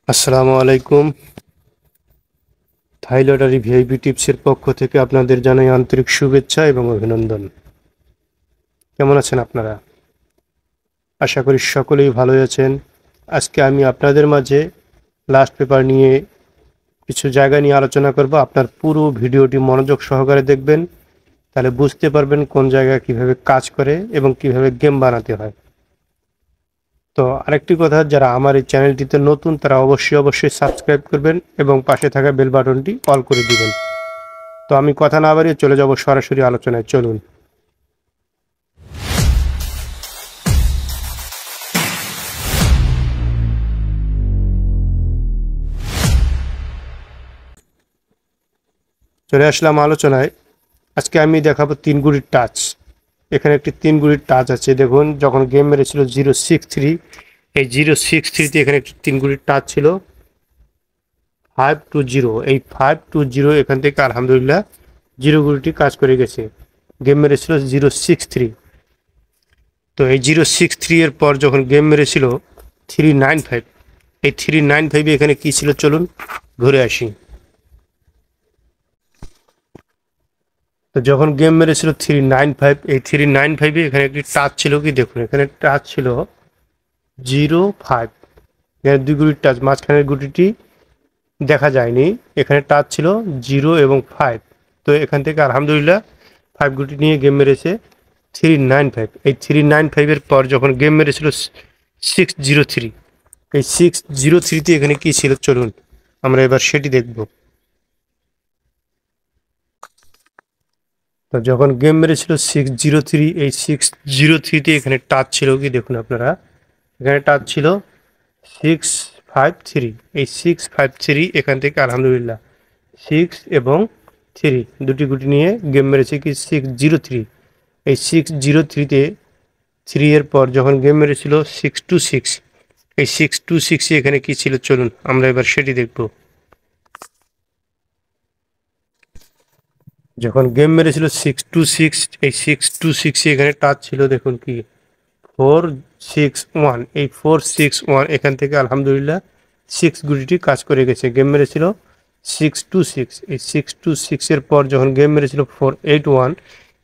আসসালামু আলাইকুম। থাই lottery VIP টিপসের পক্ষ থেকে আপনাদের জানাই আন্তরিক শুভেচ্ছা এবং অভিনন্দন। কেমন আছেন আপনারা? আশা করি সকলেই ভালোই আছেন। আজকে আমি আপনাদের মাঝে লাস্ট পেপার নিয়ে কিছু জায়গা নিয়ে আলোচনা করব। আপনার পুরো ভিডিওটি মনোযোগ সহকারে দেখবেন, তাহলে বুঝতে পারবেন কোন জায়গায় কিভাবে কাজ করে এবং কিভাবে গেম বানাতে হয়। তো আরেকটি কথা, যারা আমার এই চ্যানেলটিতে নতুন তারা অবশ্যই সাবস্ক্রাইব করবেন এবং পাশে থাকা বেল বাটনটি অল করে দিবেন। তো আমি কথা না বাড়িয়ে চলে যাব সরাসরি আলোচনায়, চলুন। চলে আসলাম আলোচনায়। আজকে আমি দেখাবো তিন গুড়ির টাচ। এখানে একটি তিন গুড়ির টাচ আছে, দেখুন। যখন গেম মেরেছিল 063, এই 063তে এখানে একটি তিন গুড়ির টাচ ছিল 520। এই 520 এখান থেকে আলহামদুলিল্লাহ জিরো গুড়িটি কাজ করে গেছে। গেম মেরেছিল 063। তো এই 063 এর পর যখন গেম মেরেছিল 395, এই 395 এখানে কি ছিল চলুন ঘুরে আসি। তো যখন গেম মেরেছিল 395, এই 395 এখানে একটি টাচ ছিল কি দেখুন, এখানে টাচ ছিল 05। এখানে দুই গুটির টাচ, মাঝখানের গুটিটি দেখা যায়নি। এখানে টাচ ছিল 0 এবং 5। তো এখান থেকে আলহামদুলিল্লাহ 5 গুটি নিয়ে গেম মেরেছে 395। এই 395 পর যখন গেম মেরেছিল 603, এই 603তে এখানে কি ছিল চলুন আমরা এবার সেটি দেখব। তো যখন গেম মেরেছিল 603, এই 603তে এখানে টাচ ছিল কি দেখুন আপনারা, এখানে টাচ ছিল 653। এই 653 এখান থেকে আলহামদুলিল্লাহ 6 এবং 3 দুটি গুটি নিয়ে গেম মেরেছে কি 603। এই 603তে 3 এর পর যখন গেম মেরেছিল 626, এই 626 এখানে কি ছিল চলুন আমরা এবার সেটি দেখব। যখন গেম মেরেছিল 626, এই 626 এখানে টাচ ছিল দেখুন কি 461। এই 461 এখান থেকে আলহামদুলিল্লাহ 6 গুটিটি কাজ করে গেছে। গেম মেরেছিল 626। এই 626 এর পর যখন গেম মেরেছিল 481,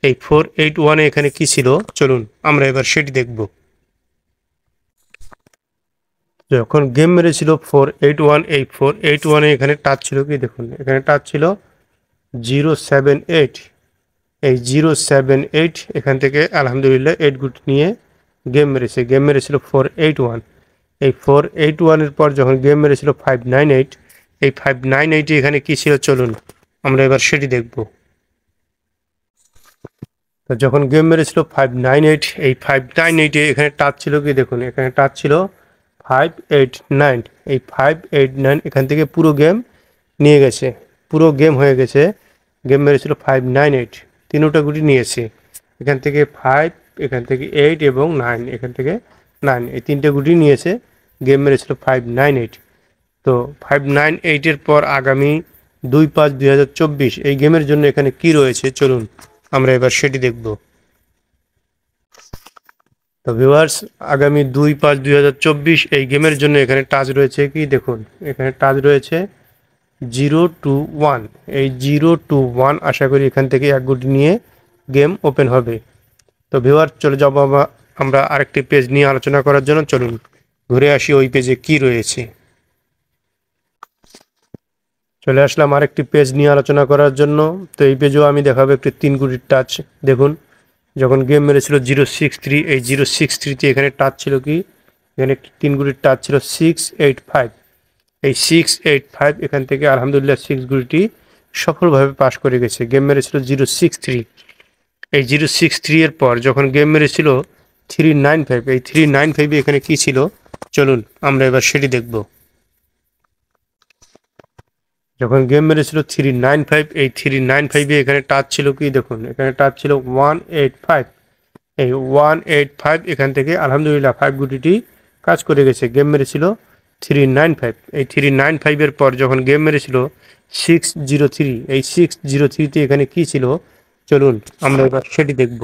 এই 481 এখানে কি ছিল চলুন আমরা এবার সেটি দেখব। যখন গেম মেরেছিল 481, এই 481 এখানে টাচ ছিল কি দেখুন, এখানে টাচ ছিল 078। এই 078 এখান থেকে আলহামদুলিল্লাহ 8 গুটি নিয়ে গেম মেরেছে। গেম মেরেছিল 481। এই 481 এর পর যখন গেম মেরেছিল 598, এই 598 এখানে কি ছিল চলুন আমরা এবার সেটি দেখব। তো যখন গেম মেরেছিল 598, এই 598 এখানে টাচ ছিল কি দেখুন, এখানে টাচ ছিল 589। এই 589 এখান থেকে পুরো গেম নিয়ে গেছে, পুরো গেম হয়ে গেছে। গেম মেরেছিল 598, তিনোটা গুটি নিয়েছে। এখান থেকে 5, এখান থেকে 8 এবং 9, এখান থেকে 9, এই তিনটে গুটি নিয়েছে। গেম মেরেছিল 598। তো 598 এর পর আগামী 2/5/2024 এই গেমের জন্য এখানে কি রয়েছে চলুন আমরা এবার সেটি দেখব। তো ভিউয়ার্স, আগামী 2/5/2024 এই গেমের জন্য এখানে টাচ রয়েছে কি দেখুন, এখানে টাচ রয়েছে 021। এই 021 আশা করি এখান থেকে এক গুটি নিয়ে গেম ওপেন হবে। তো ভিউয়ার্স, চলে যাব আমরা আরেকটি পেজ নিয়ে আলোচনা করার জন্য, চলুন ঘুরে আসি ওই পেজে কি রয়েছে। চলে আসলাম আরেকটি পেজ নিয়ে আলোচনা করার জন্য। তো এই পেজেও আমি দেখাবো একটি তিন গুটির টাচ। দেখুন, যখন গেম মেরেছিল 063, এই 063তে এখানে টাচ ছিল কি, এখানে একটি তিন গুটির টাচ ছিল 685। এই 685 এখান থেকে আলহামদুলিল্লাহ 6 গুটিটি সফলভাবে পাস করে গেছে। গেম মেরেছিল 063। এই 063 এর পর যখন গেম মেরেছিল 395, এই 395 এখানে কি ছিল চলুন আমরা এবার সেটি দেখব। যখন গেম মেরেছিল 395, এই 395 এখানে টাচ ছিল কি দেখুন, এখানে টাচ ছিল 185। এই 185 এখান থেকে আলহামদুলিল্লাহ 5 গুটিটি কাজ করে গেছে। গেম মেরেছিল 395। এই 395 এর পর যখন গেম মেরেছিল 603, এই 603তে এখানে কি ছিল চলুন আমরা এবার সেটি দেখব।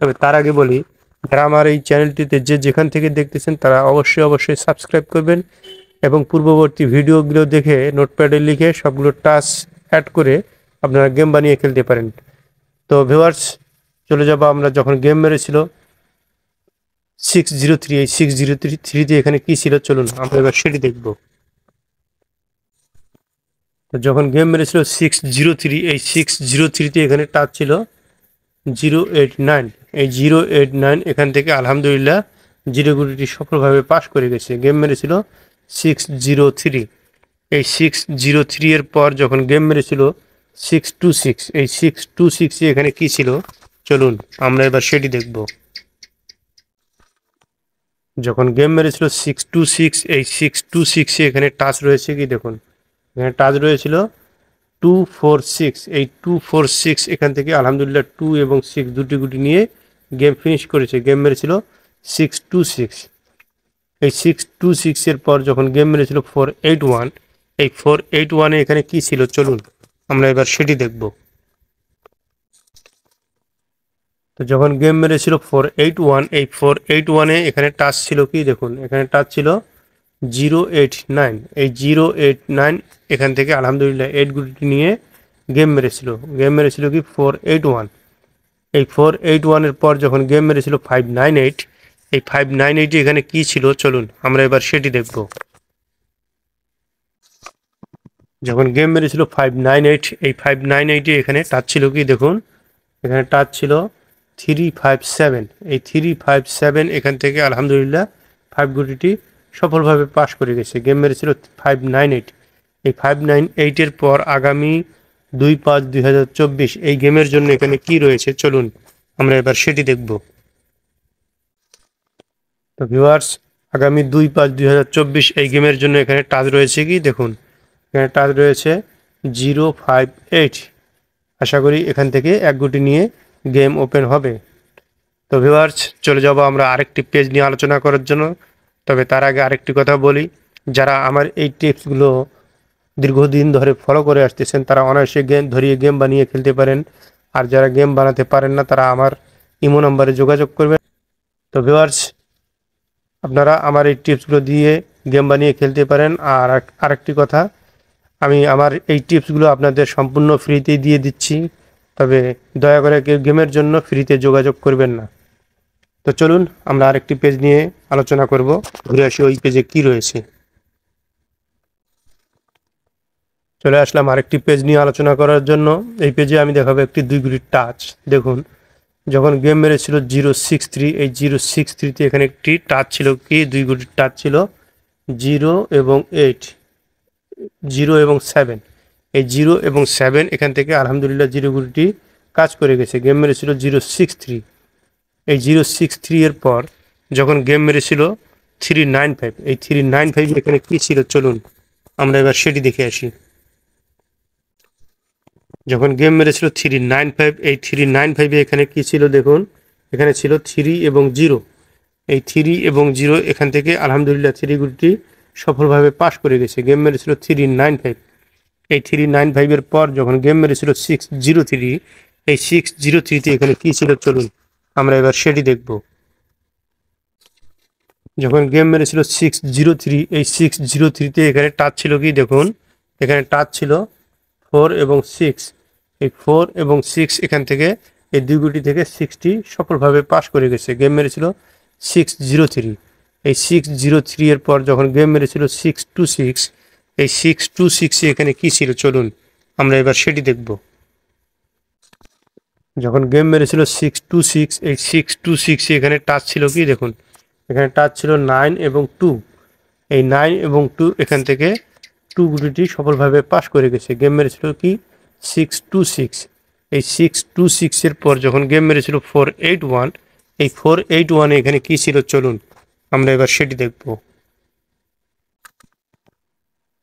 তবে তার আগে বলি, যারা আমার এই চ্যানেলটিতে যে যেখান থেকে দেখতেছেন তারা অবশ্যই সাবস্ক্রাইব করবেন এবং পূর্ববর্তী ভিডিওগুলো দেখে নোটপ্যাডে লিখে সবগুলো টাচ অ্যাড করে আপনারা গেম বানিয়ে খেলতে পারেন। তো ভিউয়ার্স, চলে যাব আমরা যখন গেম মেরেছিল 603, এই 603 এখানে কি ছিল চলুন আমরা এবার সেটি দেখব। তো যখন গেম মেরেছিল 603, এই 603 এখানে টাচ ছিল 089, এই 089 এখান থেকে আলহামদুলিল্লাহ জিরো গুটিটি সফলভাবে পাস করে গেছে। গেম মেরেছিল 603, এই 603 এর পর যখন গেম মেরেছিল 626, এই 626 এখানে কি ছিল চলুন আমরা এবার সেটি দেখব। যখন গেম মেরেছিল 626, এই 626 এখানে টাচ রয়েছে কি দেখুন, এখানে টাচ রয়েছিল 246, এই 246 এখান থেকে আলহামদুলিল্লাহ 2 এবং 6 দুটি গুটি নিয়ে গেম ফিনিশ করেছে। গেম মেরেছিল 626, এই 626 এর পর যখন গেম মেরেছিল 481, এই 481 এখানে কি ছিল চলুন আমরা এবার সেটি দেখব। তো যখন গেম মেরেছিল 481, এই 481 এখানে টাচ ছিল কি দেখুন, এখানে টাচ ছিল 089, এই 089 এখান থেকে আলহামদুলিল্লাহ 8 গুটি নিয়ে গেম মেরেছিল কি 481, এই 481 এর পর যখন গেম মেরেছিল 598, এই 598 এখানে কি ছিল চলুন আমরা এবার সেটি দেখব। যখন গেম মেরেছিল 598, এই 598 এখানে টাচ ছিল কি দেখুন, এখানে টাচ ছিল 357, এই 357 এখান থেকে আলহামদুলিল্লাহ 5 গুটিটি সফলভাবে পাস করে গেছে। গেম মেরেছিল 598, এই 598 এর পর আগামী 2/5/2024 এই গেমের জন্য এখানে কি রয়েছে চলুন আমরা এবার সেটি দেখব। তো ভিউয়ার্স, আগামী 2/5/2024 এই গেমের জন্য এখানে টাচ রয়েছে কি দেখুন, এখানে টাচ রয়েছে 058। আশা করি এখান থেকে এক গুটি নিয়ে গেম ওপেন হবে। তো ভিউয়ার্স, চলে যাব আমরা আরেকটি পেজ নিয়ে আলোচনা করার জন্য। তবে তার আগে আরেকটি কথা বলি, যারা আমার এই টিপসগুলো দীর্ঘদিন ধরে ফলো করে আসতেছেন তারা অনায়াসে গেম বানিয়ে খেলতে পারেন। আর যারা গেম বানাতে পারেন না তারা আমার ইমো নাম্বারে যোগাযোগ করবেন। তো ভিউয়ার্স, আপনারা আমার এই টিপসগুলো দিয়ে গেম বানিয়ে খেলতে পারেন। আর আরেকটি কথা, আমি আমার এই টিপসগুলো আপনাদের সম্পূর্ণ ফ্রিতেই দিয়ে দিচ্ছি, তবে দয়া করে কেউ গেমের জন্য ফ্রিতে যোগাযোগ করবেন না। তো চলুন আমরা আরেকটি পেজ নিয়ে আলোচনা করব, ঘুরে আসি ওই পেজে কি রয়েছে। চলে আসলাম আরেকটি পেজ নিয়ে আলোচনা করার জন্য। এই পেজে আমি দেখাবো একটি 2 গুটির টাচ। দেখুন, যখন গেম মেরেছিল 063, এই 063 এখানে একটি টাচ ছিল কি 2 গুটির টাচ ছিল 0 এবং 8, 0 এবং 7, এই 0 এবং 7 এখান থেকে আলহামদুলিল্লাহ জিরো গুটিটি কাজ করে গেছে। গেম মেরেছিল 063, এই 063 এর পর যখন গেম মেরেছিল 395, এই 395 এখানে কি ছিল চলুন আমরা এবার সেটি দেখে আসি। যখন গেম মেরেছিল 395, এই 395 এখানে কি ছিল দেখুন, এখানে ছিল 3 এবং 0, এই 3 এবং 0 এখান থেকে আলহামদুলিল্লাহ 3 গুটিটি সফলভাবে পাস করে গেছে। গেম মেরেছিল 395, এই 395 এর পর যখন গেম মেরেছিল 603, এই 603 এখানে কি ছিল চলুন আমরা এবার সেটি দেখব। যখন গেম মেরেছিল 603, এই 603 এখানে টাচ ছিল কি দেখুন, এখানে টাচ ছিল 4 এবং 6, এই 4 এবং 6 এখান থেকে এই 2 গুটি থেকে 6টি সফলভাবে পাস করে গেছে। গেম মেরেছিল 603, এই 603 এর পর যখন গেম মেরেছিল 626, এই 626 এখানে কি ছিল চলুন আমরা এবার সেটি দেখব। যখন গেম মেরেছিল 626, এই 626 এখানে টাচ ছিল কি দেখুন, এখানে টাচ ছিল 9 এবং 2, এই 9 এবং 2 এখান থেকে 2 গুটিটি সফলভাবে পাস করে গেছে। গেম মেরেছিল কি 626, এই 626 এর পর যখন গেম মেরেছিল 481, এই 481 এখানে কি ছিল চলুন আমরা এবার সেটি দেখব।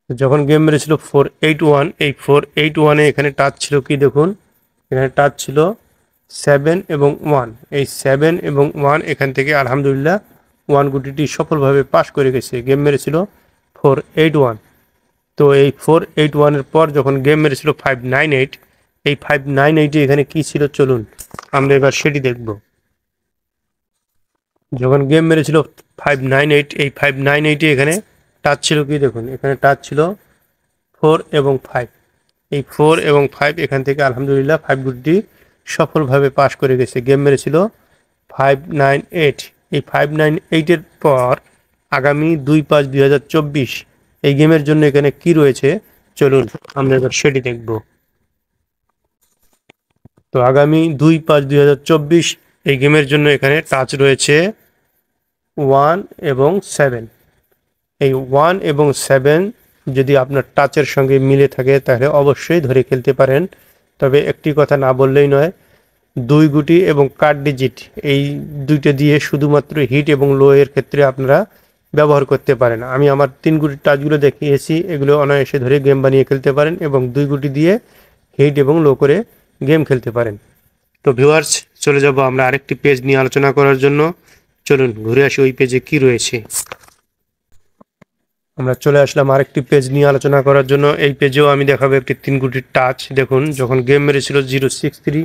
যখন গেম মেরেছিল 481, এই 481 এখানে টাচ ছিল কি দেখুন, এখানে টাচ ছিল 7 এবং 1, এই 7 এবং 1 এখান থেকে আলহামদুলিল্লাহ 1 গুটিটি সফলভাবে পাস করে গেছে। গেম মেরেছিল 481, তো এই 481 এর পর যখন গেম মেরেছিল 598, এই 598 এখানে কি ছিল চলুন আমরা এবার সেটি দেখব। যখন গেম মেরেছিল 598, এই 598 এখানে টাচ ছিল কি দেখুন, এখানে টাচ ছিল 4 এবং 5। এই 4 এবং 5 এখান থেকে আলহামদুলিল্লাহ 5 গুটি সফলভাবে পাস করে গেছে। গেম মেরেছিল 598। এই 598 এর পর আগামী 2/5/2024 এই গেমের জন্য এখানে কি রয়েছে চলুন আমরা এবার সেটি দেখব। তো আগামী 2/5/2024 এই গেমের জন্য এখানে টাচ রয়েছে 1 এবং 7। এই 1 এবং 7 যদি আপনার টাচের সঙ্গে মিলে থাকে তাহলে অবশ্যই ধরে খেলতে পারেন। তবে একটি কথা না বললেই নয়, 2 গুটি এবং কার্ড ডিজিট এই দুইটা দিয়ে শুধুমাত্র হিট এবং লো এর ক্ষেত্রে আপনারা ব্যবহার করতে পারেন। আমি আমার 3 গুটির টাচগুলো দেখিয়েছি, এগুলো অনায়াসে ধরে গেম বানিয়ে খেলতে পারেন এবং 2 গুটি দিয়ে হিট এবং লো করে গেম খেলতে পারেন। তো ভিউয়ার্স, চলে যাব আমরা আরেকটি পেজ নিয়ে আলোচনা করার জন্য। চলুন ঘুরে আসি ওই পেজে কি রয়েছে। আমরা চলে আসলাম আরেকটি পেজ নিয়ে আলোচনা করার জন্য। এই পেজেও আমি দেখাবো একটি 3 গুটির টাচ। দেখুন, যখন গেম মেরেছিল 063,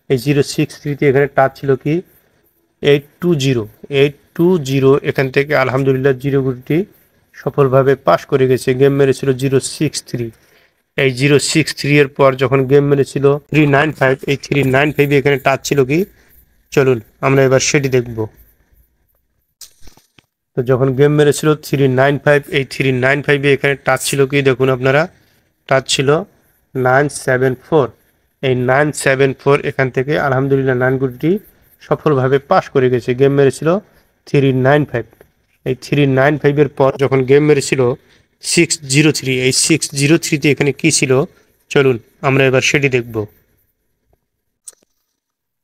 এই 063 এখানে টাচ ছিল কি 820। এখান থেকে আলহামদুলিল্লাহ 0 গুটি সফলভাবে পাস করে গেছে। গেম মেরেছিল 063। এই 063 এর পর যখন গেম মেরেছিল 395, এই 395 এখানে টাচ ছিল কি চলুন আমরা এবার সেটি দেখব। তো যখন গেম মেরেছিল 395, এই 395 এখানে টাচ ছিল কি দেখুন আপনারা, টাচ ছিল 974। এই 974 এখান থেকে আলহামদুলিল্লাহ 9 গুটি সফলভাবে পাস করে গেছে। গেম মেরেছিল 395। এই 395 এর পর যখন গেম মেরেছিল 603, এই 603 এখানে কি ছিল চলুন আমরা এবার সেটি দেখব।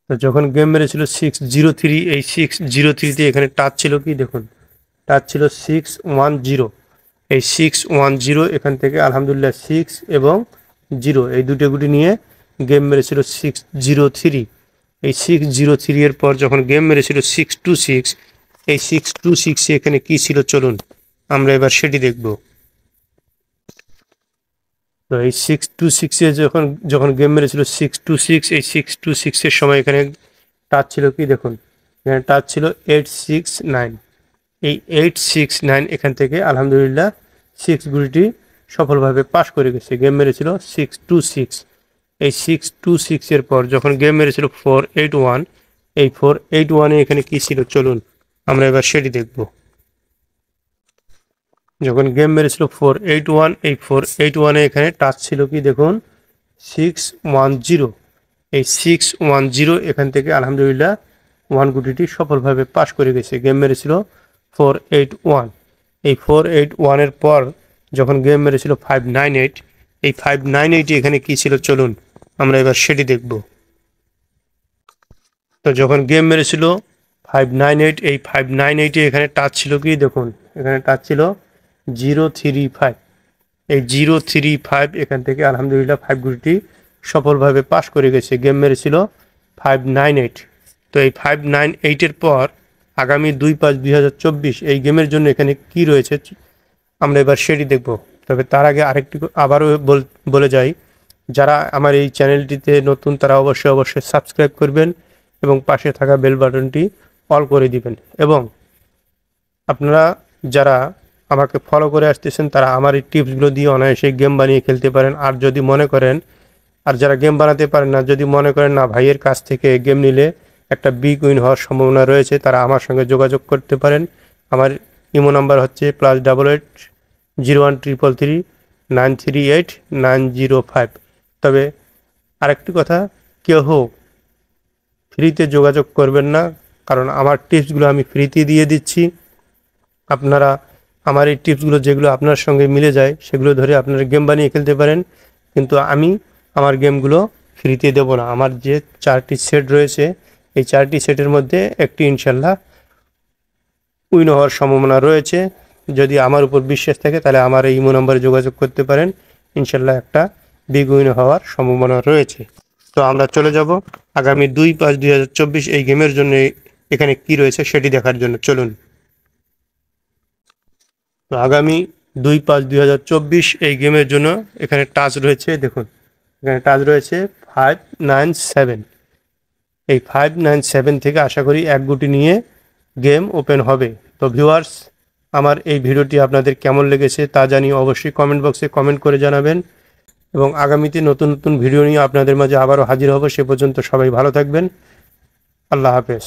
তো যখন গেম মেরেছিল 603, এই 603 এখানে টাচ ছিল কি দেখুন, টাচ ছিল 610। এই 610 এখান থেকে আলহামদুলিল্লাহ 6 এবং 0 এই দুটো গুটি নিয়ে গেম মেরেছিল 603। এই 603 এর পর যখন গেম মেরেছিল 626, এই 626 এখানে কি ছিল চলুন আমরা এবার সেটি দেখব। তো এই 626 এ যখন গেম মেরেছিল 626, এই 626 এর সময় এখানে টাচ ছিল কি দেখুন, এখানে টাচ ছিল 869। এই 869 এখান থেকে আলহামদুলিল্লাহ 6 গুলিটি সফলভাবে পাস করে গেছে। গেম মেরেছিল 626। এই 626 এর পর যখন গেম মেরেছিল 481, এই 481 এ এখানে কি ছিল চলুন আমরা এবার সেটি দেখব। যখন গেম মেরেছিল 481, এই 481 এ এখানে টাচ ছিল কি দেখুন 610। এই 610 এখান থেকে আলহামদুলিল্লাহ 1 গুটিটি সফলভাবে পাস করে গেছে। গেম মেরেছিল 481। এই 481 এর পর যখন গেম মেরেছিল 598, এই 598 এখানে কি ছিল চলুন আমরা এবার সেটি দেখব। তো যখন গেম মেরেছিল 598, এই 598 এখানে টাচ ছিল কি দেখুন, এখানে টাচ ছিল 035। এই 035 এখান থেকে আলহামদুলিল্লাহ 5 গুটিটি সফলভাবে পাস করে গেছে। গেম মেরেছিল 598। তো এই 598 এর পর আগামী 2/5/2024 এই গেমের জন্য এখানে কি রয়েছে আমরা এবার সেটি দেখব। তবে তার আগে আরেকটি আবারও বলে যাই, যারা আমার এই চ্যানেলটিতে নতুন তারা অবশ্যই সাবস্ক্রাইব করবেন এবং পাশে থাকা বেল বাটনটি অল করে দিবেন। এবং আপনারা যারা আমাকে ফলো করে আসতেছেন তারা আমার এই টিপসগুলো দিয়ে অনায়াসে গেম বানিয়ে খেলতে পারেন। আর যদি মনে করেন, আর যারা গেম বানাতে পারেন না, যদি মনে করেন না ভাইয়ের কাছ থেকে গেম নিলে একটা বিগ উইন হওয়ার সম্ভাবনা রয়েছে, তারা আমার সঙ্গে যোগাযোগ করতে পারেন। আমার ইমো নাম্বার হচ্ছে +88 0133 938 905। তবে আরেকটি কথা, কেউ ফ্রিতে যোগাযোগ করবেন না, কারণ আমার টিপসগুলো আমি ফ্রিতে দিয়ে দিচ্ছি। আপনারা আমার এই টিপসগুলো যেগুলো আপনার সঙ্গে মিলে যায় সেগুলো ধরে আপনারা গেম বানিয়ে খেলতে পারেন, কিন্তু আমি আমার গেমগুলো ফ্রিতে দেব না। আমার যে 4টি সেট রয়েছে, এই 4টি সেটের মধ্যে একটি ইনশাল্লাহ উইন হওয়ার সম্ভাবনা রয়েছে। যদি আমার উপর বিশ্বাস থাকে তাহলে আমার এই ইমো নাম্বারে যোগাযোগ করতে পারেন, ইনশাল্লাহ একটা বিগ উইন হওয়ার সম্ভাবনা রয়েছে। তো আমরা চলে যাব আগামী 2/5/2024 এই গেমের জন্য এখানে কি রয়েছে সেটি দেখার জন্য। চলুন। তো আগামী 2/5/2024 এই গেমের জন্য এখানে টাচ রয়েছে দেখুন, এখানে টাচ রয়েছে 597। এই 597 থেকে আশা করি 1 গুটি নিয়ে গেম ওপেন হবে। তো ভিউয়ার্স, আমার এই ভিডিওটি আপনাদের কেমন লেগেছে তা জানিয়ে অবশ্যই কমেন্ট বক্সে কমেন্ট করে জানাবেন এবং আগামীতে নতুন নতুন ভিডিও নিয়ে আপনাদের মাঝে আবারও হাজির হব। সে পর্যন্ত সবাই ভালো থাকবেন। আল্লাহ হাফেজ।